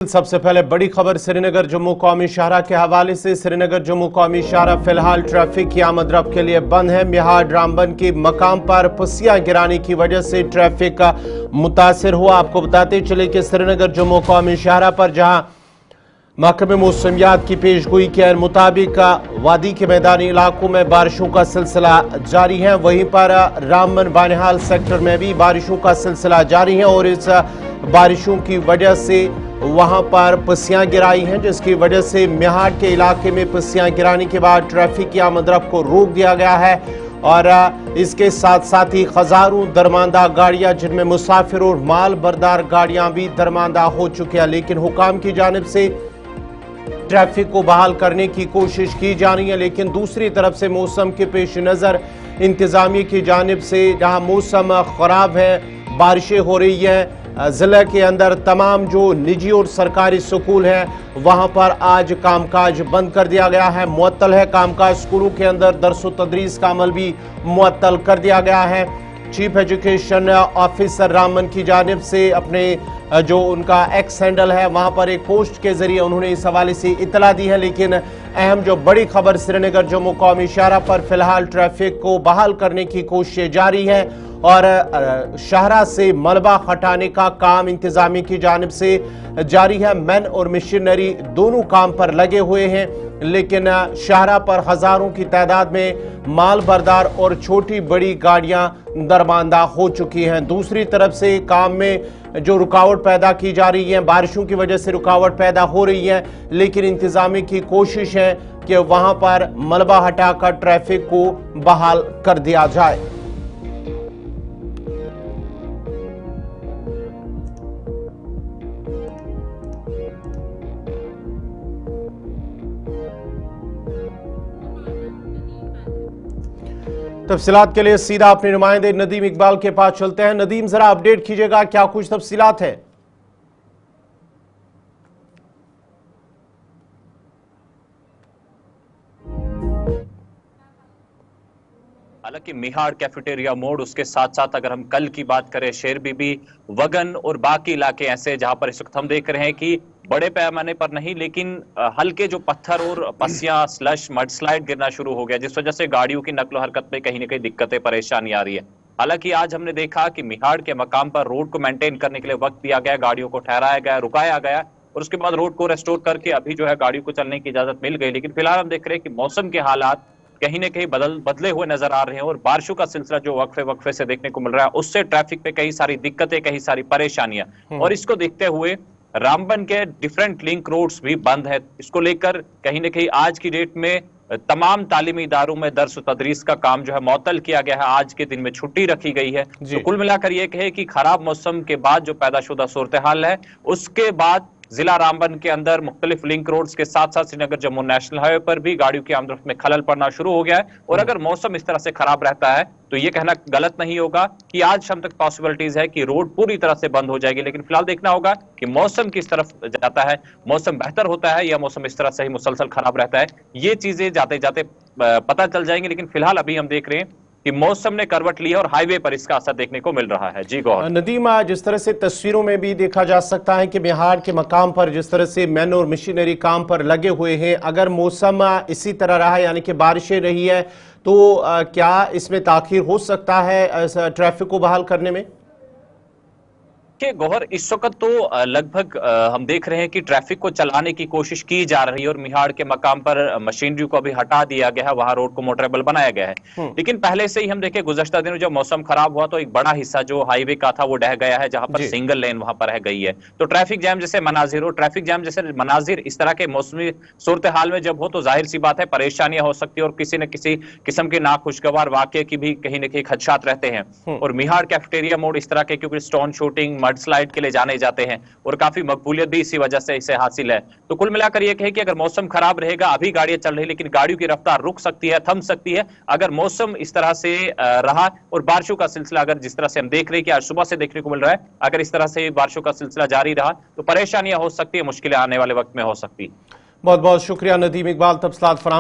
सबसे पहले बड़ी खबर श्रीनगर जम्मू कौमी शाहरा के हवाले से। श्रीनगर जम्मू कौमी शाहरा फिलहाल ट्रैफिक की आमद रफ्त के लिए बंद है। मिहाड़ रामबन के मकाम पर पसियां गिराने की वजह से ट्रैफिक का मुतासिर हुआ। आपको बताते चले कि श्रीनगर जम्मू कौमी शाहरा पर जहां महकमे मौसमियात की पेशगोई के मुताबिक वादी के मैदानी इलाकों में बारिशों का सिलसिला जारी है, वहीं पर रामबन बानिहाल सेक्टर में भी बारिशों का सिलसिला जारी है और इस बारिशों की वजह से वहां पर पसियां गिराई हैं, जिसकी वजह से मिहाड़ के इलाके में पसियां गिराने के बाद ट्रैफिक की आमद रफ्त को रोक दिया गया है और इसके साथ साथ ही हजारों दरमांदा गाड़ियां जिनमें मुसाफिर और माल बरदार गाड़ियां भी दरमांदा हो चुकी हैं। लेकिन हुकाम की जानिब से ट्रैफिक को बहाल करने की कोशिश की जा रही है, लेकिन दूसरी तरफ से मौसम के पेश नज़र इंतजामिया की जानिब से जहां मौसम खराब है, बारिशें हो रही है, जिले के अंदर तमाम जो निजी और सरकारी स्कूल हैं वहां पर आज कामकाज बंद कर दिया गया है, मुअत्तल है कामकाज। स्कूलों के अंदर दरस व तदरीस का अमल भी मुअत्तल कर दिया गया है। चीफ एजुकेशन ऑफिसर रामबन की जानिब से अपने जो उनका एक्स हैंडल है वहां पर एक पोस्ट के जरिए उन्होंने इस हवाले से इतला दी है। लेकिन अहम जो बड़ी खबर श्रीनगर जम्मू कौमी शाहरा पर फिलहाल ट्रैफिक को बहाल करने की कोशिश जारी है और शाहरा से मलबा हटाने का काम इंतजामिया की जानिब से जारी है। मैन और मशीनरी दोनों काम पर लगे हुए हैं, लेकिन शाहरा पर हजारों की तादाद में माल बरदार और छोटी बड़ी गाड़ियां दरमांदा हो चुकी हैं। दूसरी तरफ से काम में जो रुकावट पैदा की जा रही है, बारिशों की वजह से रुकावट पैदा हो रही है, लेकिन इंतजामिया की कोशिश है कि वहां पर मलबा हटाकर ट्रैफिक को बहाल कर दिया जाए। तफसीलात के लिए सीधा अपने नुमाइंदे नदीम इकबाल के पास चलते हैं। नदीम, जरा अपडेट कीजिएगा, क्या कुछ तफसीलात है? हालांकि मिहाड़ कैफेटेरिया मोड़, उसके साथ साथ अगर हम कल की बात करें शेर बीबी, वगन और बाकी इलाके ऐसे जहां पर इस वक्त हम देख रहे हैं कि बड़े पैमाने पर नहीं लेकिन हल्के जो पत्थर और पसियां स्लश मडस्लाइड गिरना शुरू हो गया, जिस वजह से गाड़ियों की नकलो हरकत में कहीं ना कहीं दिक्कतें परेशानी आ रही है। हालांकि आज हमने देखा कि मिहाड़ के मकाम पर रोड को मेंटेन करने के लिए वक्त दिया गया, गाड़ियों को ठहराया गया, रुकाया गया और उसके बाद रोड को रेस्टोर करके अभी जो है गाड़ियों को चलने की इजाजत मिल गई। लेकिन फिलहाल हम देख रहे हैं कि मौसम के हालात कहीं ना कहीं बदले हुए नजर आ रहे हैं और बारिशों का सिलसिला जो वक्फे से देखने को मिल रहा है, उससे ट्रैफिक पे कई सारी दिक्कतें, कई सारी परेशानियां और इसको देखते हुए रामबन के डिफरेंट लिंक रोड्स भी बंद है। इसको लेकर कहीं ना कहीं आज की डेट में तमाम तालीमी इदारों में दर्स व तदरीस का काम जो है मुअत्तल किया गया है, आज के दिन में छुट्टी रखी गई है। तो कुल मिलाकर यह कहे कि खराब मौसम के बाद जो पैदाशुदा सूरत हाल है, उसके बाद जिला रामबन के अंदर मुख्तलिफ लिंक रोड्स के साथ साथ श्रीनगर जम्मू नेशनल हाईवे पर भी गाड़ियों की आमदरफ्त में खलल पड़ना शुरू हो गया है। और अगर मौसम इस तरह से खराब रहता है तो ये कहना गलत नहीं होगा कि आज शाम तक पॉसिबिलिटीज है कि रोड पूरी तरह से बंद हो जाएगी। लेकिन फिलहाल देखना होगा कि मौसम किस तरफ जाता है, मौसम बेहतर होता है या मौसम इस तरह से ही मुसलसल खराब रहता है, ये चीजें जाते जाते पता चल जाएंगी। लेकिन फिलहाल अभी हम देख रहे हैं कि मौसम ने करवट ली है और हाईवे पर इसका असर देखने को मिल रहा है। जी गौर नदीम, जिस तरह से तस्वीरों में भी देखा जा सकता है कि मिहाड़ के मकाम पर जिस तरह से मैन और मशीनरी काम पर लगे हुए हैं, अगर मौसम इसी तरह रहा यानी कि बारिशें रही है तो क्या इसमें ताखीर हो सकता है ट्रैफिक को बहाल करने में? गौहर, इस वक्त तो लगभग हम देख रहे हैं कि ट्रैफिक को चलाने की कोशिश की जा रही है और मिहाड़ के मकाम पर मशीनरी को अभी हटा दिया गया है, वहां रोड को मोटरेबल बनाया गया है। लेकिन पहले से ही हम देखें गुज़श्ता दिनों जब मौसम खराब हुआ तो एक बड़ा हिस्सा जो हाईवे का था वो ढह गया है, जहां पर सिंगल लेन वहां पर रह गई है। तो ट्रैफिक जैम जैसे मनाजिर इस तरह के मौसमी सूरत हाल में जब हो तो जाहिर सी बात है परेशानियां हो सकती है और किसी न किसी किस्म के नाखुशगवार वाकये की भी कहीं न कहीं खदशात रहते हैं। और मिहाड़ कैफेटेरिया मोड़ इस तरह के क्योंकि स्टोन शूटिंग स्लाइड के लिए जाने जाते हैं और काफी मकबूलियत भी इसी वजह से इसे हासिल है। तो कुल मिलाकर यह कहे कि अगर मौसम खराब रहेगा, अभी गाड़ियां चल रही लेकिन गाड़ियों की रफ्तार रुक सकती है, थम सकती है अगर मौसम इस तरह से रहा और बारिशों का सिलसिला अगर जिस तरह से हम देख रहे हैं कि आज सुबह से देखने को मिल रहा है, अगर इस तरह से बारिशों का सिलसिला जारी रहा तो परेशानियां हो सकती है, मुश्किलें आने वाले वक्त में हो सकती है। बहुत बहुत शुक्रिया नदीम इकबाल, तफसीलात फराहम